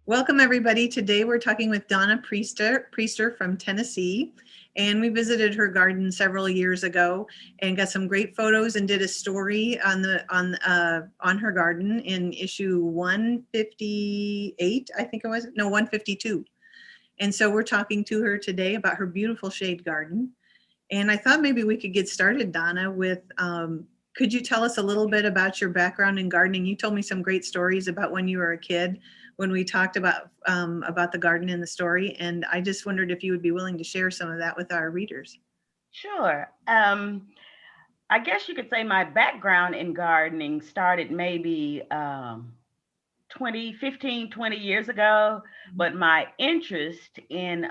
Welcome, everybody. Today we're talking with Donna Priester from Tennessee, and we visited her garden several years ago and got some great photos and did a story on her garden in issue 158, I think it was, no, 152. And so we're talking to her today about her beautiful shade garden. And I thought maybe we could get started, Donna, with could you tell us a little bit about your background in gardening? You told me some great stories about when you were a kid, when we talked about the garden in the story. And I just wondered if you would be willing to share some of that with our readers. Sure. I guess you could say my background in gardening started maybe 20 years ago, but my interest in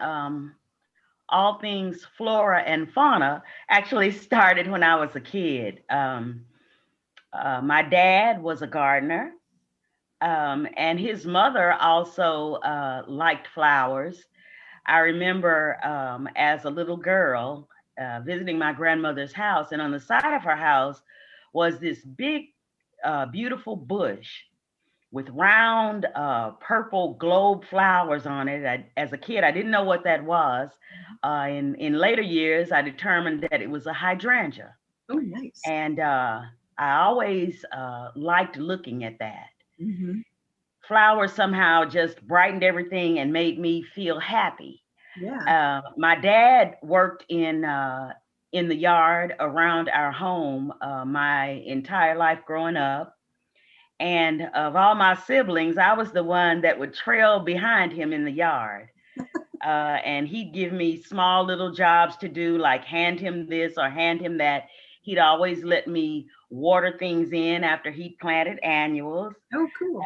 all things flora and fauna actually started when I was a kid. My dad was a gardener, and his mother also liked flowers. I remember as a little girl visiting my grandmother's house, and on the side of her house was this big, beautiful bush with round purple globe flowers on it. As a kid, I didn't know what that was. In later years, I determined that it was a hydrangea. Oh, nice. And I always liked looking at that. Mm-hmm. Flowers somehow just brightened everything and made me feel happy. Yeah. My dad worked in the yard around our home my entire life growing up. And of all my siblings, I was the one that would trail behind him in the yard. And he'd give me small little jobs to do, like hand him this or hand him that. He'd always let me water things in after he'd planted annuals. Oh, cool.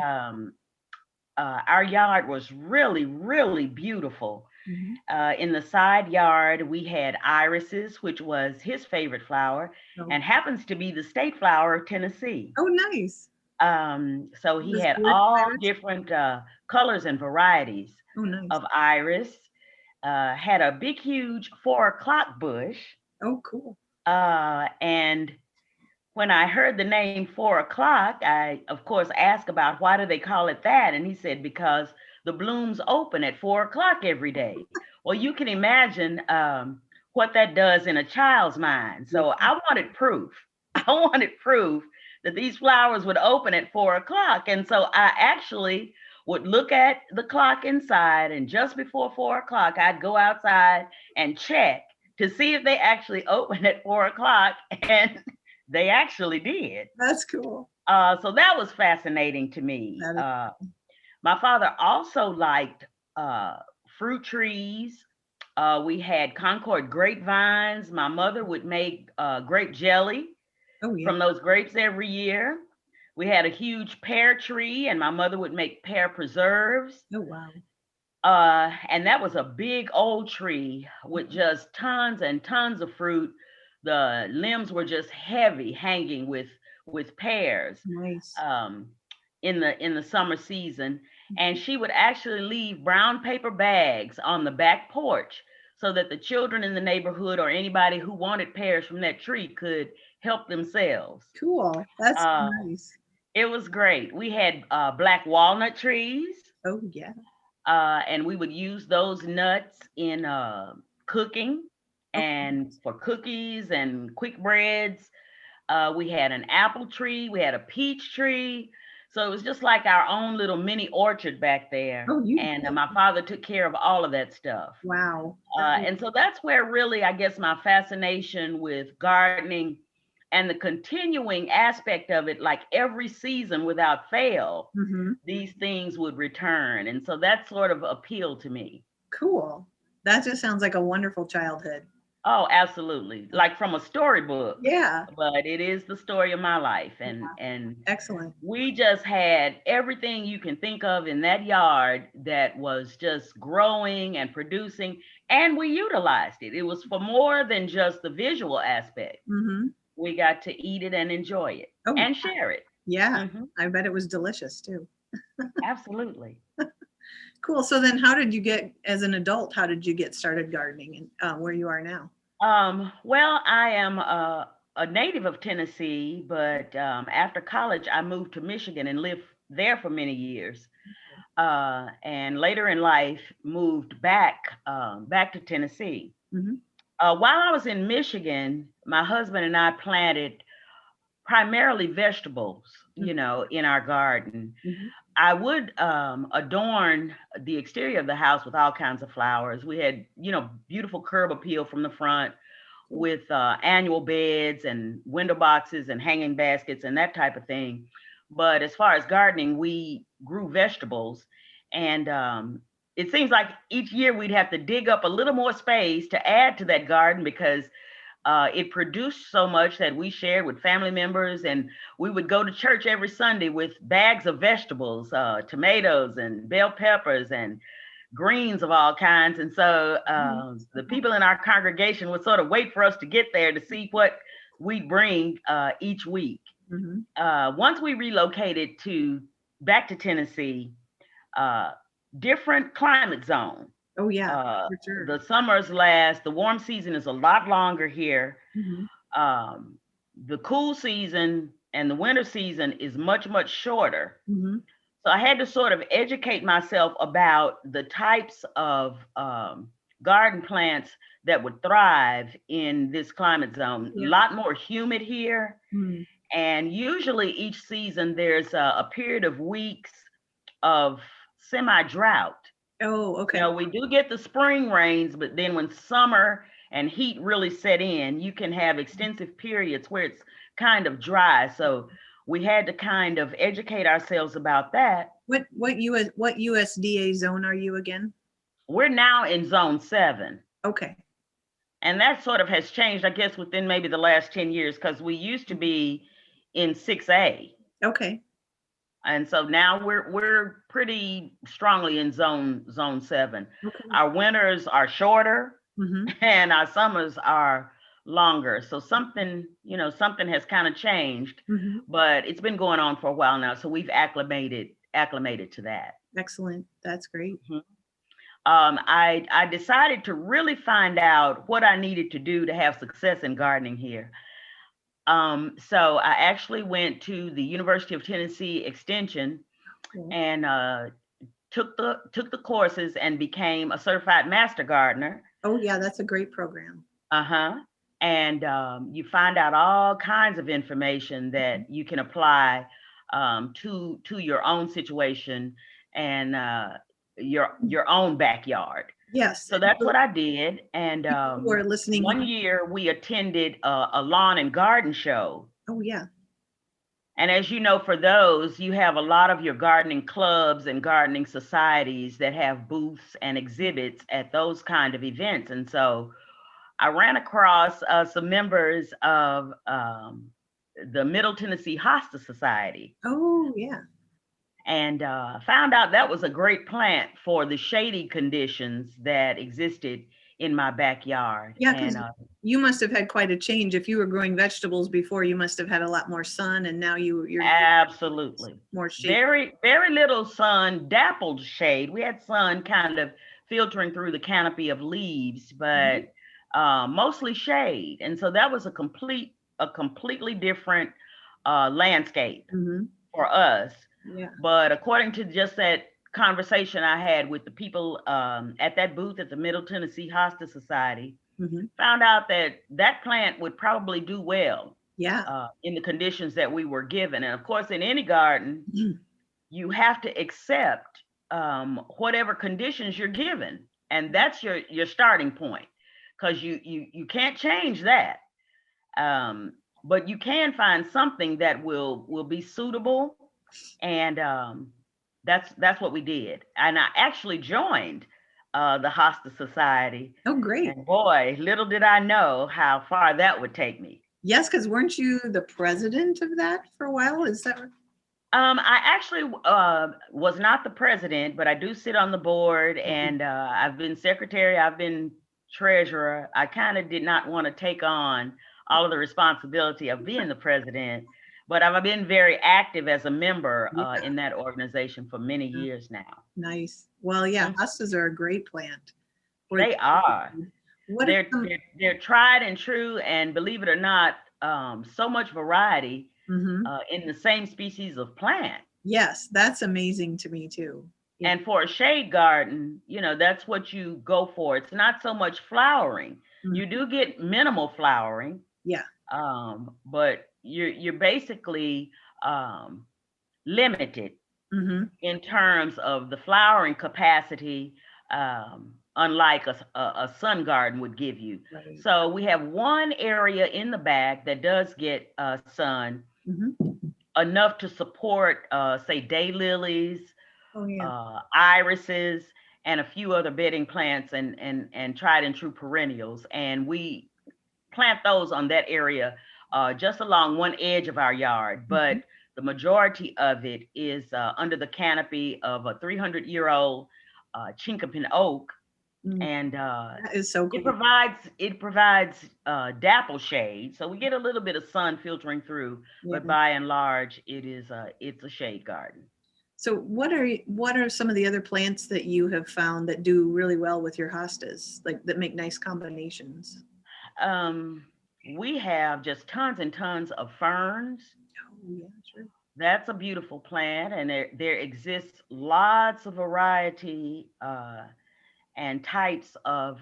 Our yard was really, really beautiful. Mm-hmm. In the side yard, we had irises, which was his favorite flower, and happens to be the state flower of Tennessee. Oh, nice. So he had all different colors and varieties of iris. Had a big, huge 4 o'clock bush. Oh, cool. And when I heard the name 4 o'clock, I, of course, asked about why do they call it that? And he said, because the blooms open at 4 o'clock every day. Well, you can imagine what that does in a child's mind. So I wanted proof. I wanted proof that these flowers would open at 4 o'clock. And so I actually would look at the clock inside, and just before 4 o'clock, I'd go outside and check to see if they actually opened at 4 o'clock. And they actually did. That's cool. So that was fascinating to me. My father also liked fruit trees. We had Concord grapevines. My mother would make grape jelly from those grapes every year. We had a huge pear tree, and my mother would make pear preserves. Oh, wow. And that was a big old tree with just tons and tons of fruit. The limbs were just heavy, hanging with pears. Nice. In the summer season. And she would actually leave brown paper bags on the back porch so that the children in the neighborhood or anybody who wanted pears from that tree could help themselves. Cool. That's nice. It was great. We had black walnut trees. Oh, yeah. And we would use those nuts in cooking and for cookies and quick breads. We had an apple tree. We had a peach tree. So it was just like our own little mini orchard back there. And my father took care of all of that stuff. Wow. And so that's where really, I guess, my fascination with gardening and the continuing aspect of it, like every season without fail, these things would return. And so that sort of appealed to me. Cool. That just sounds like a wonderful childhood. Oh, absolutely. Like from a storybook. Yeah. But it is the story of my life. And excellent. We just had everything you can think of in that yard that was just growing and producing, and we utilized it. It was for more than just the visual aspect. We got to eat it and enjoy it and share it. Yeah. I bet it was delicious too. Absolutely. Cool. So then how did you get, as an adult, how did you get started gardening and where you are now? Well, I am a native of Tennessee, but after college, I moved to Michigan and lived there for many years. and later in life moved back to Tennessee. Mm-hmm. While I was in Michigan, my husband and I planted primarily vegetables, in our garden. Mm-hmm. I would adorn the exterior of the house with all kinds of flowers. We had, beautiful curb appeal from the front with annual beds and window boxes and hanging baskets and that type of thing. But as far as gardening, we grew vegetables. And it seems like each year we'd have to dig up a little more space to add to that garden because it produced so much that we shared with family members, and we would go to church every Sunday with bags of vegetables, tomatoes and bell peppers and greens of all kinds. And so the people in our congregation would sort of wait for us to get there to see what we'd bring each week. Mm-hmm. Once we relocated back to Tennessee, different climate zone. Oh yeah, for sure. The summers last, the warm season is a lot longer here. Mm-hmm. The cool season and the winter season is much, much shorter. Mm-hmm. So I had to sort of educate myself about the types of garden plants that would thrive in this climate zone. Yeah. A lot more humid here. Mm-hmm. And usually each season there's a period of weeks of semi-drought. Oh, okay. We do get the spring rains, but then when summer and heat really set in, you can have extensive periods where it's kind of dry. So we had to kind of educate ourselves about that. What USDA zone are you again? We're now in zone 7. Okay. And that sort of has changed, I guess, within maybe the last 10 years, because we used to be in 6A. Okay. And so now we're pretty strongly in zone 7. Okay. Our winters are shorter, mm-hmm. and our summers are longer. So something has kind of changed, mm-hmm. but it's been going on for a while now. So we've acclimated to that. Excellent. That's great. Mm-hmm. I decided to really find out what I needed to do to have success in gardening here. So I actually went to the University of Tennessee Extension and took the courses and became a certified master gardener. Oh yeah, that's a great program. And you find out all kinds of information that you can apply to your own situation and your own backyard. Yes. So that's what I did. And we're listening. One year we attended a lawn and garden show. Oh yeah. And as you know, for those, you have a lot of your gardening clubs and gardening societies that have booths and exhibits at those kind of events. And so I ran across some members of the Middle Tennessee Hosta Society. Oh yeah. And found out that was a great plant for the shady conditions that existed in my backyard. Yeah, because you must have had quite a change. If you were growing vegetables before, you must have had a lot more sun, and now you're absolutely more shade. Very, very little sun, dappled shade. We had sun kind of filtering through the canopy of leaves, but mostly shade. And so that was a completely different landscape for us. Yeah. But according to just that conversation I had with the people at that booth at the Middle Tennessee Hosta Society, found out that plant would probably do well in the conditions that we were given. And of course, in any garden, you have to accept whatever conditions you're given. And that's your starting point, because you can't change that. But you can find something that will be suitable. And that's what we did. And I actually joined the Hosta Society. Oh, great. And boy, little did I know how far that would take me. Yes, because weren't you the president of that for a while? Is that right? I actually was not the president, but I do sit on the board, and I've been secretary, I've been treasurer. I kind of did not want to take on all of the responsibility of being the president. But I've been very active as a member in that organization for many years now. Nice. Well, yeah, hostas are a great plant. They are. They're tried and true, and believe it or not, so much variety in the same species of plant. Yes, that's amazing to me too. Yeah. And for a shade garden, that's what you go for. It's not so much flowering. You Mhm. do get minimal flowering, Yeah. but you're basically limited Hmm. in terms of the flowering capacity, unlike a sun garden would give you. Right. So we have one area in the back that does get sun, Hmm. enough to support, say, daylilies, Oh, yeah. irises, and a few other bedding plants and tried and true perennials. And we plant those on that area, just along one edge of our yard. Hmm. But the majority of it is under the canopy of a 300-year-old chinkapin oak, Mm, and that is so it cool. provides dapple shade, so we get a little bit of sun filtering through. Yeah. But by and large, it's a shade garden. So what are some of the other plants that you have found that do really well with your hostas, like that make nice combinations? Um, we have just tons and tons of ferns. Oh, yeah, sure. That's a beautiful plant, and there exists lots of variety and types of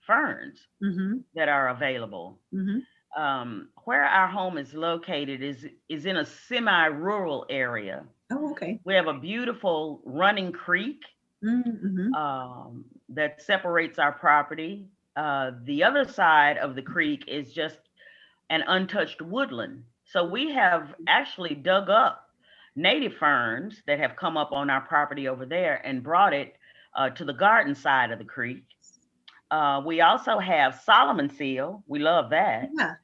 ferns Mm-hmm. that are available. Mm-hmm. Where our home is located is in a semi-rural area. Oh, okay. We have a beautiful running creek Mm-hmm. that separates our property. The other side of the creek is just an untouched woodland. So we have actually dug up native ferns that have come up on our property over there and brought it to the garden side of the creek. We also have Solomon seal. We love that. Yeah.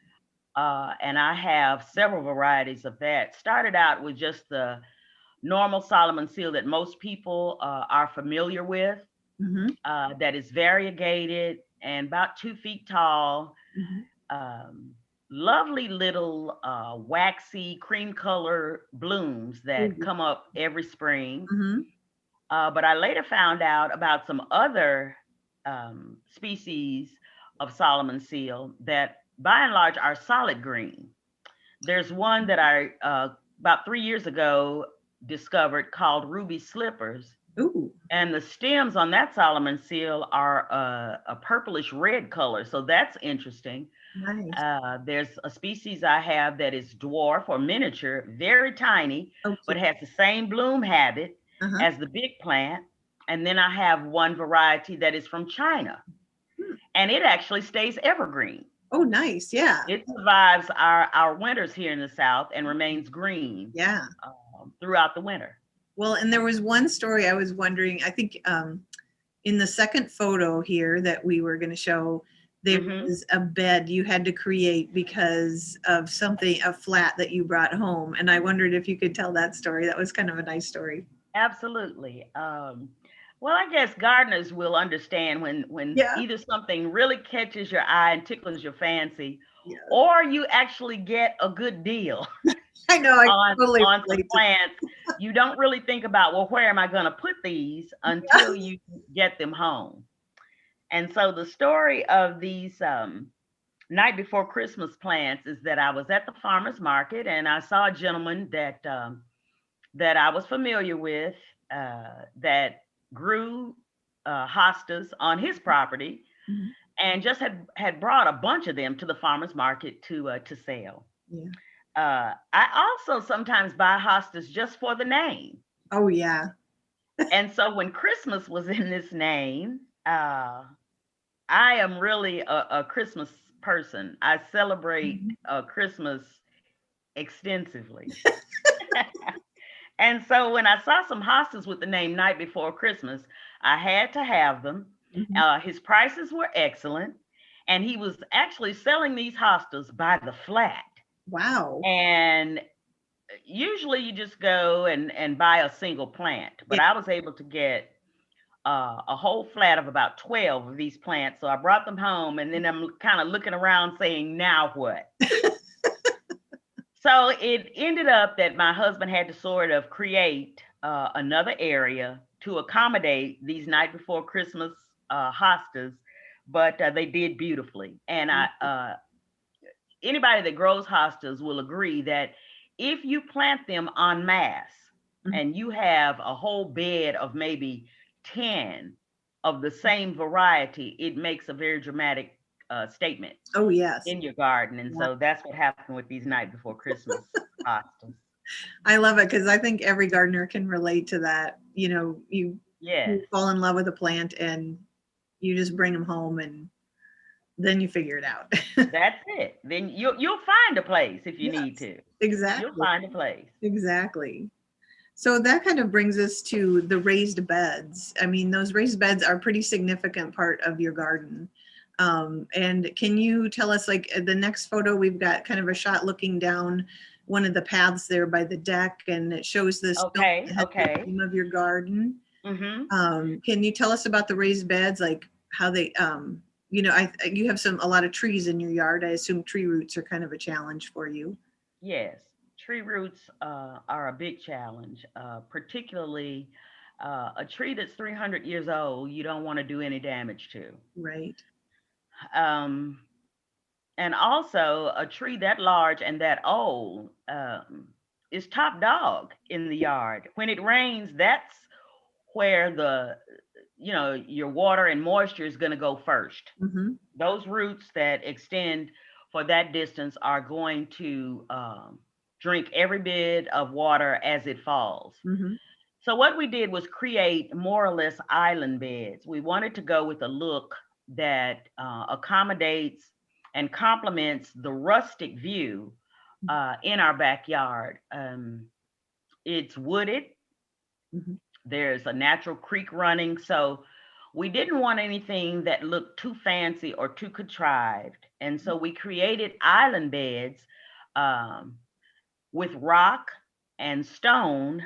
And I have several varieties of that. Started out with just the normal Solomon seal that most people are familiar with, Mm-hmm. that is variegated and about 2 feet tall. Mm-hmm. Um, Lovely little waxy cream color blooms that come up every spring. Mm-hmm. But I later found out about some other species of Solomon seal that by and large are solid green. There's one that I, about 3 years ago, discovered called ruby slippers. Ooh, And the stems on that Solomon seal are a purplish red color. So that's interesting. nice. There's a species I have that is dwarf or miniature, very tiny, Oh, but cute. has the same bloom habit Uh-huh. as the big plant. And then I have one variety that is from China, Hmm. and it actually stays evergreen. Oh, nice. Yeah. It survives our winters here in the South and remains green Yeah. throughout the winter. Well, and there was one story I was wondering, I think in the second photo here that we were going to show, there Mhm. was a bed you had to create because of something, a flat that you brought home. And I wondered if you could tell that story. That was kind of a nice story. Absolutely. Well, I guess gardeners will understand when Yeah. either something really catches your eye and tickles your fancy, Yeah. or you actually get a good deal I know. I on totally on some relate to plants. You don't really think about, well, where am I going to put these until that. you get them home. And so the story of these night before Christmas plants is that I was at the farmer's market and I saw a gentleman that I was familiar with, that grew hostas on his property, Mhm. and just had brought a bunch of them to the farmer's market to sell. Yeah. I also sometimes buy hostas just for the name. Oh, yeah. And so when Christmas was in this name, I am really a Christmas person. I celebrate Mhm. Christmas extensively. And so when I saw some hostas with the name Night Before Christmas, I had to have them. Mhm. His prices were excellent, and he was actually selling these hostas by the flat. Wow. And usually you just go and buy a single plant, but Yeah. I was able to get a whole flat of about 12 of these plants. So I brought them home, and then I'm kind of looking around saying, now what? So it ended up that my husband had to sort of create another area to accommodate these night before Christmas hostas, but they did beautifully. And anybody that grows hostas will agree that if you plant them en masse, and you have a whole bed of maybe 10 of the same variety, it makes a very dramatic statement Oh, yes. in your garden. And Yeah. so that's what happened with these night before Christmas hostas. I love it because I think every gardener can relate to that. You Yes, fall in love with a plant and you just bring them home and then you figure it out. that's it. Then you'll find a place if you need Yes, to. You'll exactly. find a place. Exactly. So that kind of brings us to the raised beds. I mean, those raised beds are a pretty significant part of your garden. And can you tell us, like the next photo, we've got kind of a shot looking down one of the paths there by the deck, and it shows this Okay, okay. theme of your garden. Mm-hmm. Can you tell us about the raised beds, like how they, you have a lot of trees in your yard. I assume tree roots are kind of a challenge for you. Yes, tree roots are a big challenge, particularly a tree that's 300 years old, you don't want to do any damage to. Right. Um, and also, a tree that large and that old is top dog in the yard. When it rains, that's where your water and moisture is going to go first. Mm-hmm. Those roots that extend for that distance are going to drink every bit of water as it falls. Mm-hmm. So what we did was create more or less island beds. We wanted to go with a look that accommodates and complements the rustic view in our backyard. It's wooded. Mm-hmm. There's a natural creek running. So we didn't want anything that looked too fancy or too contrived. And so we created island beds um, with rock and stone,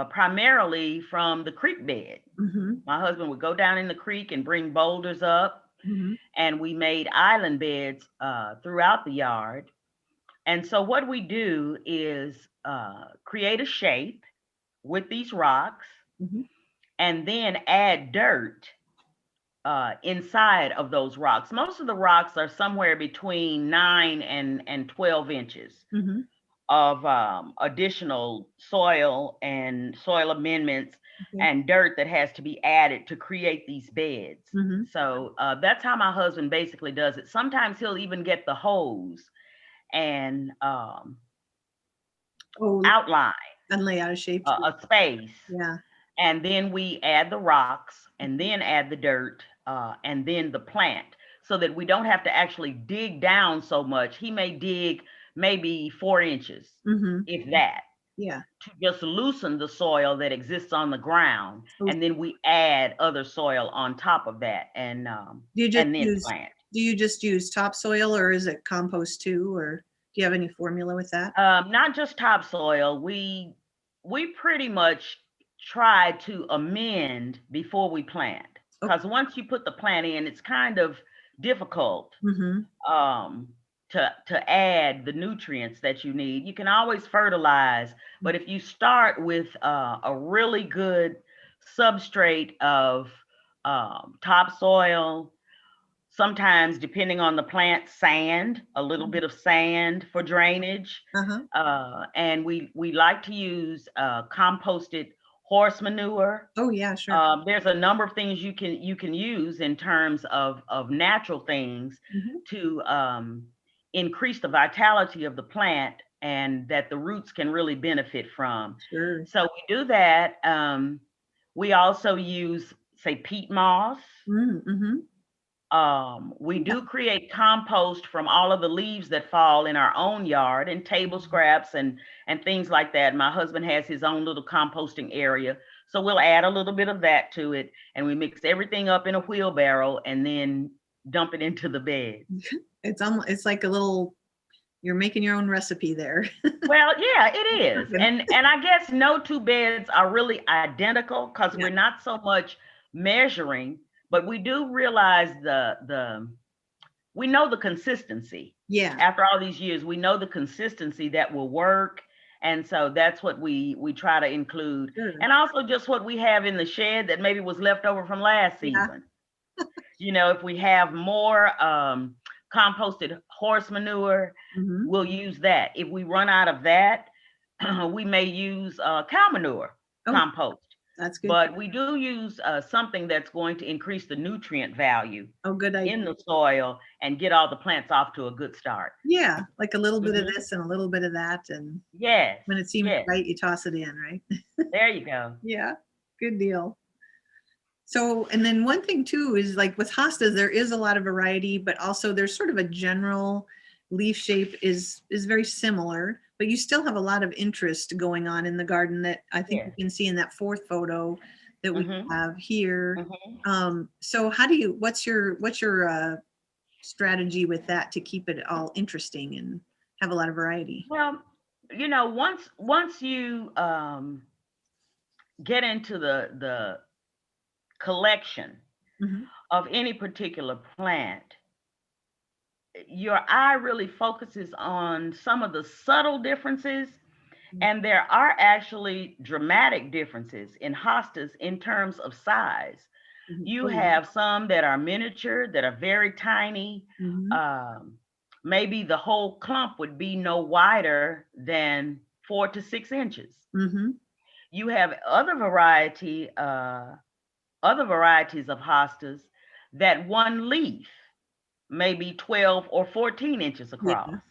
primarily from the creek bed. Mm-hmm. My husband would go down in the creek and bring boulders up, Mm-hmm. and we made island beds throughout the yard. And so what we do is create a shape with these rocks Mm-hmm. and then add dirt inside of those rocks. Most of the rocks are somewhere between 9 and 12 inches Mm-hmm. of additional soil and soil amendments Okay. and dirt that has to be added to create these beds. Mm-hmm. So that's how my husband basically does it. Sometimes he'll even get the hose and Oh, outline and lay out a shape. a space. Yeah. And then we add the rocks and then add the dirt and then the plant so that we don't have to actually dig down so much. He may dig maybe 4 inches, Mm-hmm. if that, Yeah. to just loosen the soil that exists on the ground. Oh. And then we add other soil on top of that and Do then plant. you just use topsoil, or is it compost too, or do you have any formula with that? Not just topsoil. We pretty much try to amend before we plant, because once you put the plant in, it's kind of difficult Mm-hmm. to add the nutrients that you need. You can always fertilize, but if you start with a really good substrate of topsoil, sometimes depending on the plant, sand, a little bit of sand for drainage. Uh-huh. And we like to use composted horse manure. Oh, yeah, sure. There's a number of things you can use in terms of natural things Mm-hmm. to increase the vitality of the plant and that the roots can really benefit from. Sure. So we do that. We also use, say, peat moss. Mm-hmm. We do create compost from all of the leaves that fall in our own yard and table scraps and things like that. My husband has his own little composting area. So we'll add a little bit of that to it and we mix everything up in a wheelbarrow and then dump it into the bed. It's like you're making your own recipe there. Well, yeah, it is. And I guess no two beds are really identical because we're not so much measuring, but we do realize we know the consistency. Yeah. After all these years, we know the consistency that will work. And so that's what we try to include. Sure. And also just what we have in the shed that maybe was left over from last season. If we have more composted horse manure, Mm-hmm. we'll use that. If we run out of that, we may use cow manure Oh, compost, that's good. but we do use something that's going to increase the nutrient value Oh, good idea. in the soil and get all the plants off to a good start. Yeah, like a little bit of Mhm. this and a little bit of that, and Yes, when it seems yes, right, you toss it in, right? there you go. Yeah, good deal. So, and then one thing too is like with hostas, there is a lot of variety, but also there's sort of a general leaf shape is very similar, but you still have a lot of interest going on in the garden that I think you Yes. can see in that fourth photo that we Mhm. have here. Mhm. So how do you, what's your strategy with that to keep it all interesting and have a lot of variety? Well, once you get into the collection Hmm. of any particular plant, your eye really focuses on some of the subtle differences, and there are actually dramatic differences in hostas in terms of size. You Oh, yeah. have some that are miniature, that are very tiny. Hmm. Um, Maybe the whole clump would be no wider than 4 to 6 inches. Hmm. You have other varieties of hostas that one leaf may be 12 or 14 inches Yeah. across.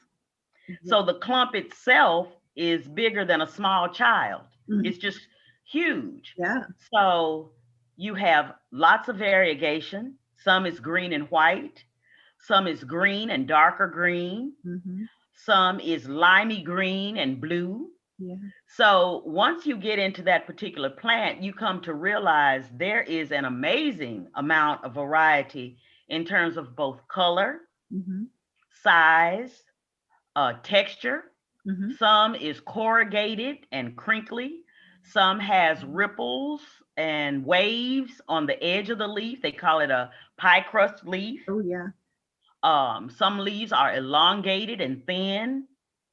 So the clump itself is bigger than a small child. Mhm. It's just huge. Yeah. So you have lots of variegation. Some is green and white, some is green and darker green, Hmm. some is limey green and blue. Yeah. So once you get into that particular plant, you come to realize there is an amazing amount of variety in terms of both color, Hmm. size, texture. Hmm. Some is corrugated and crinkly. Some has ripples and waves on the edge of the leaf. They call it a pie crust leaf. Oh, yeah. Some leaves are elongated and thin.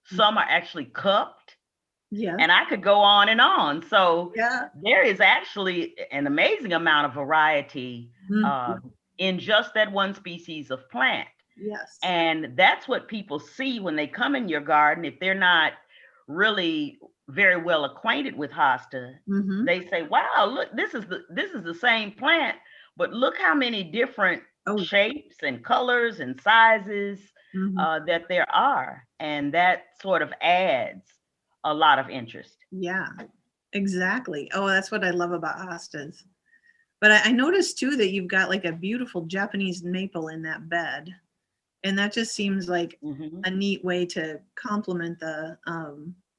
Some are actually cupped. Yes. And I could go on and on. So Yeah. there is actually an amazing amount of variety Mhm. uh, in just that one species of plant. Yes. And that's what people see when they come in your garden. If they're not really very well acquainted with hosta, Hmm. they say, "Wow, look, this is the same plant, but look how many different Oh, shapes and colors and sizes mhm. that there are," and that sort of adds a lot of interest. Yeah, exactly. Oh, that's what I love about hostas. But I noticed too that you've got like a beautiful Japanese maple in that bed, and that just seems like Hmm. a neat way to complement the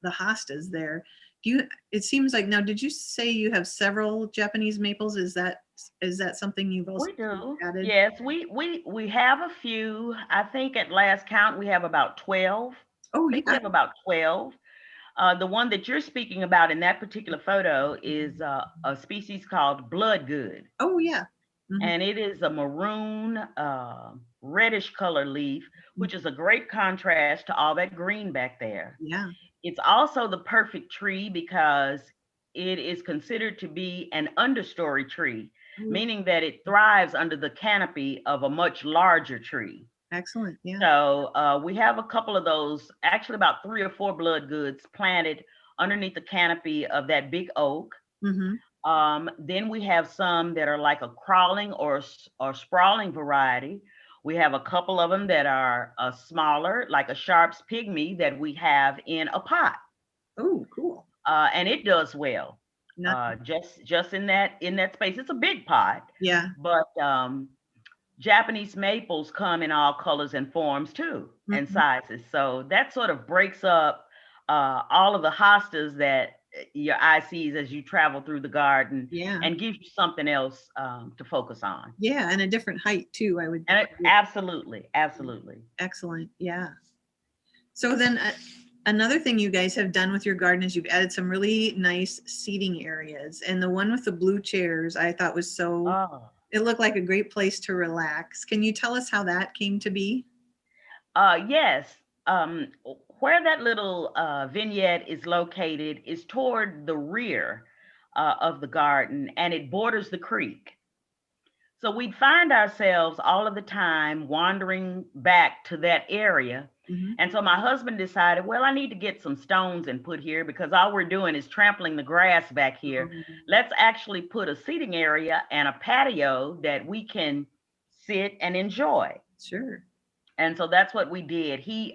hostas there. Do you? It seems like now. Did you say you have several Japanese maples? Is that something you've also We do. added? Yes, we have a few. I think at last count we have about 12. Oh, I think we yeah. have about 12. The one that you're speaking about in that particular photo is a species called bloodgood, Oh, yeah. Hmm. and it is a maroon, reddish color leaf, which is a great contrast to all that green back there. Yeah. It's also the perfect tree because it is considered to be an understory tree, Oh, meaning that it thrives under the canopy of a much larger tree. excellent. Yeah. So we have a couple of those, actually about 3 or 4 blood goods planted underneath the canopy of that big oak. Hmm. Then we have some that are like a crawling or sprawling variety. We have a couple of them that are smaller, like a Sharp's pygmy that we have in a pot, Oh, cool. and it does well. Not. Just in that space, it's a big pot, Yeah. but Japanese maples come in all colors and forms too, and Mhm. sizes. So that sort of breaks up all of the hostas that your eye sees as you travel through the garden Yeah. and gives you something else to focus on. Yeah, and a different height too, I would. Absolutely, absolutely. Excellent. Yeah. So then another thing you guys have done with your garden is you've added some really nice seating areas. And the one with the blue chairs I thought was so, Oh, it looked like a great place to relax. Can you tell us how that came to be? yes. Um, where that little vignette is located is toward the rear of the garden, and it borders the creek. So we'd find ourselves all of the time wandering back to that area. Mhm. And so my husband decided, well, I need to get some stones and put here because all we're doing is trampling the grass back here. Mhm. Let's actually put a seating area and a patio that we can sit and enjoy. Sure. And so that's what we did. He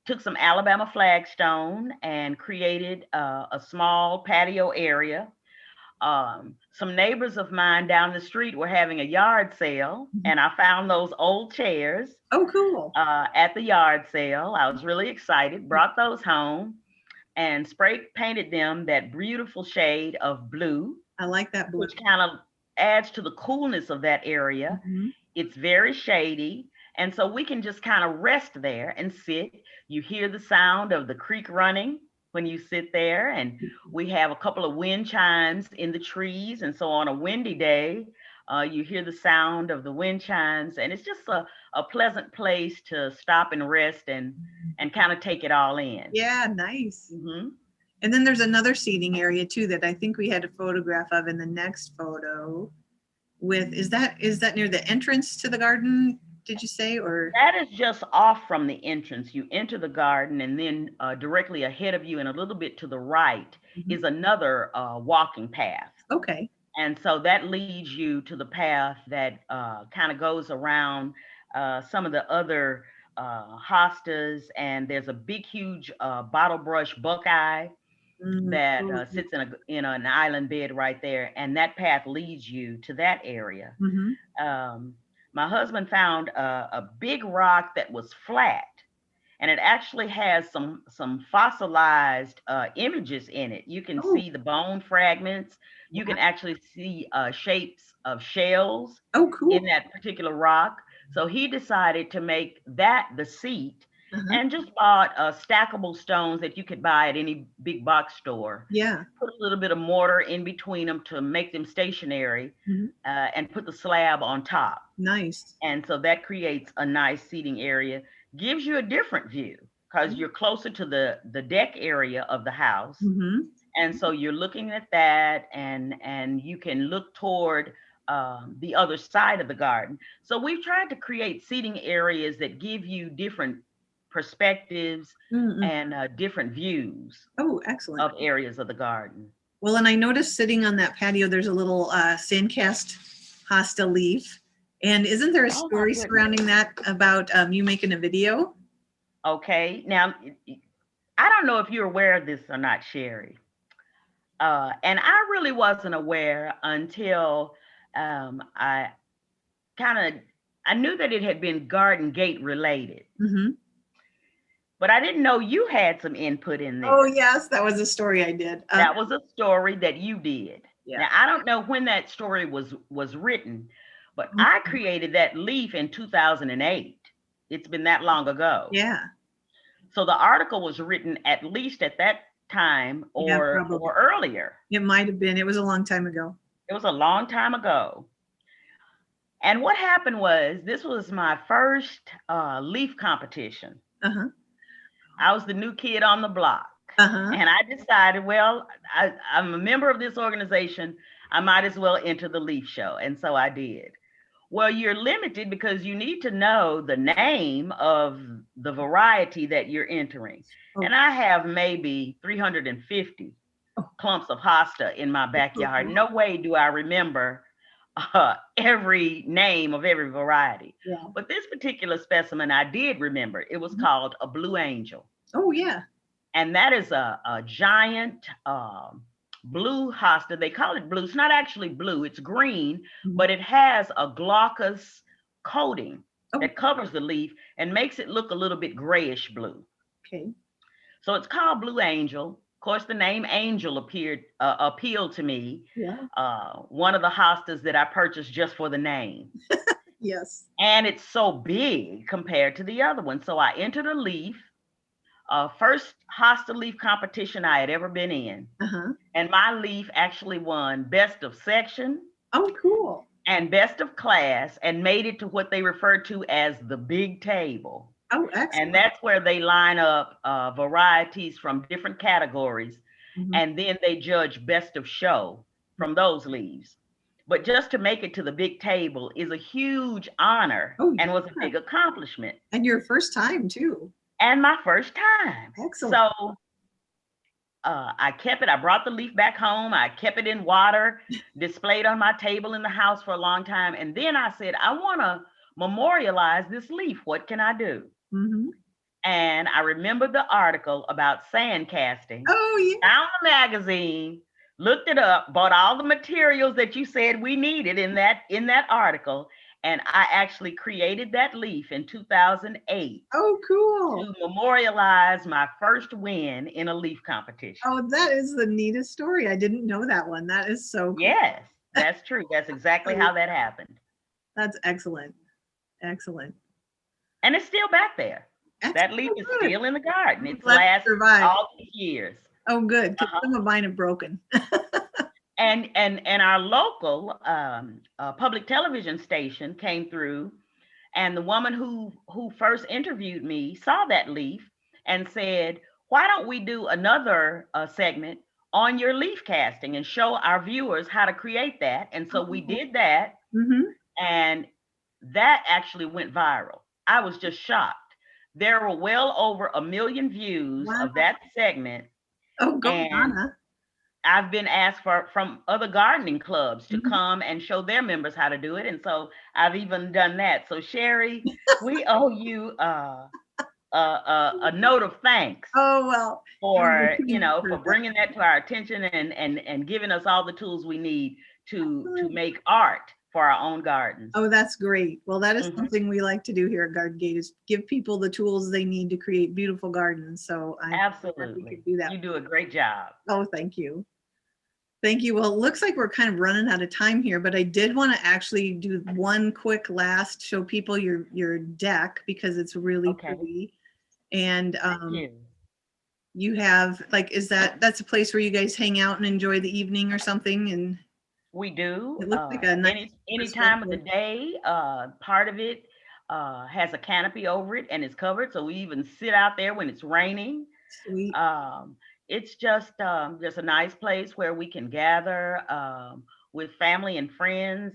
took some Alabama flagstone and created a small patio area. Some neighbors of mine down the street were having a yard sale, Mhm. and I found those old chairs Oh, cool. at the yard sale. I was really excited, brought those home and spray painted them that beautiful shade of blue, I like that blue. which kind of adds to the coolness of that area. Mhm. It's very shady. And so we can just kind of rest there and sit. You hear the sound of the creek running when you sit there. And we have a couple of wind chimes in the trees. And so on a windy day, you hear the sound of the wind chimes. And it's just a pleasant place to stop and rest and kind of take it all in. Yeah, nice. Mm-hmm. And then there's another seating area too that I think we had a photograph of in the next photo. With is that near the entrance to the garden? Did you say, or That is just off from the entrance. You enter the garden, and then directly ahead of you and a little bit to the right Mhm. is another walking path. Okay. And so that leads you to the path that kind of goes around some of the other hostas. And there's a big, huge bottle brush buckeye that sits in an island bed right there. And that path leads you to that area. Mm-hmm. My husband found a big rock that was flat, and it actually has some fossilized images in it. You can see the bone fragments. You can actually see shapes of shells in that particular rock. So he decided to make that the seat, and just bought stackable stones that you could buy at any big box store. Yeah. Put a little bit of mortar in between them to make them stationary, and put the slab on top. Nice. And so that creates a nice seating area, gives you a different view because you're closer to the deck area of the house. Mm-hmm. And so you're looking at that, and you can look toward the other side of the garden. So we've tried to create seating areas that give you different perspectives and different views. Oh, excellent. Of areas of the garden. Well, and I noticed sitting on that patio, there's a little Sandcast Hosta leaf. And isn't there a story surrounding that about you making a video? Okay. Now, I don't know if you're aware of this or not, Sherri. And I really wasn't aware until I knew that it had been Garden Gate related. Mm-hmm. But I didn't know you had some input in there. Oh, yes, that was a story I did. That was a story that you did. Yeah. Now, I don't know when that story was written, but I created that leaf in 2008. It's been that long ago. Yeah. So the article was written at least at that time or earlier. It might have been. It was a long time ago. It was a long time ago. And what happened was, this was my first leaf competition. Uh-huh. I was the new kid on the block. And I decided, well, I'm a member of this organization. I might as well enter the leaf show. And so I did. Well, you're limited because you need to know the name of the variety that you're entering. And I have maybe 350 clumps of hosta in my backyard. No way do I remember every name of every variety. Yeah. But this particular specimen I did remember. It was called a blue angel. Oh, yeah. And that is a giant blue hosta. They call it blue. It's not actually blue. It's green, but it has a glaucous coating that covers the leaf and makes it look a little bit grayish blue. Okay. So it's called Blue Angel. Of course, the name Angel appealed to me. Yeah. One of the hostas that I purchased just for the name. Yes. And it's so big compared to the other one. So I entered a leaf. First hosta leaf competition I had ever been in. And my leaf actually won best of section. Oh, cool. And best of class, and made it to what they refer to as the big table. Oh, excellent. And that's where they line up varieties from different categories. And then they judge best of show from those leaves. but just to make it to the big table is a huge honor Oh, and was a yeah. big accomplishment. And your first time too. And my first time. Excellent. So I kept it. I brought the leaf back home. I kept it in water, displayed on my table in the house for a long time. And then I said, I want to memorialize this leaf. What can I do? Mm-hmm. And I remembered the article about sand casting. Oh, yeah. Found the magazine, looked it up, bought all the materials that you said we needed in that article. And I actually created that leaf in 2008. Oh, cool. To memorialize my first win in a leaf competition. Oh, that is the neatest story. I didn't know that one. That is so cool. Yes, that's true. That's exactly how that happened. That's excellent. Excellent. And it's still back there. That's that leaf is still in the garden. It's lasted all these years. Oh, good. Because some of mine have broken. And our local public television station came through, and the woman who first interviewed me saw that leaf and said, why don't we do another segment on your leaf casting and show our viewers how to create that? And so we did that. Mm-hmm. And that actually went viral. I was just shocked. There were well over 1 million views of that segment. Oh, go Donna. I've been asked from other gardening clubs to come and show their members how to do it. And so I've even done that. So Sherri, we owe you a note of thanks. Oh, well, for bringing that to our attention and giving us all the tools we need to make art for our own gardens. Oh, that's great. Well, that is something we like to do here at Garden Gate, is give people the tools they need to create beautiful gardens. So absolutely, we could do that. You do a great job. Oh, thank you. Thank you. Well, it looks like we're kind of running out of time here, but I did want to actually do one quick last, show people your deck, because it's really pretty. And you have, like, that's a place where you guys hang out and enjoy the evening or something? And we do. It looks like a nice any time of the day. Part of it has a canopy over it and it's covered, so we even sit out there when it's raining. Sweet. It's just a nice place where we can gather with family and friends,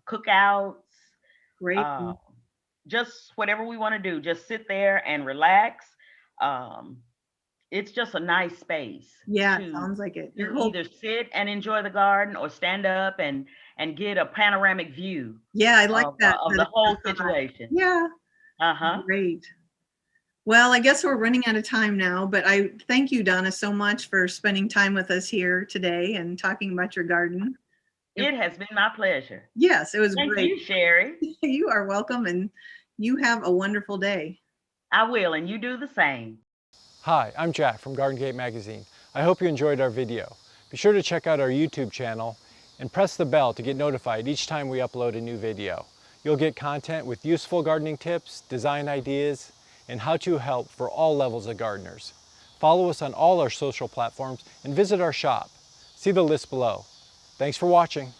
cookouts. Great. Just whatever we want to do, just sit there and relax. It's just a nice space. Yeah, it sounds like it. You either sit and enjoy the garden or stand up and get a panoramic view. Yeah, I like that. Of the whole situation. Yeah. Great. Well, I guess we're running out of time now, but I thank you, Donna, so much for spending time with us here today and talking about your garden. It has been my pleasure. Yes, it was great. Thank you, Sherri. You are welcome, and you have a wonderful day. I will, and you do the same. Hi, I'm Jack from Garden Gate Magazine. I hope you enjoyed our video. Be sure to check out our YouTube channel and press the bell to get notified each time we upload a new video. You'll get content with useful gardening tips, design ideas, and how-to help for all levels of gardeners. Follow us on all our social platforms and visit our shop. See the list below. Thanks for watching.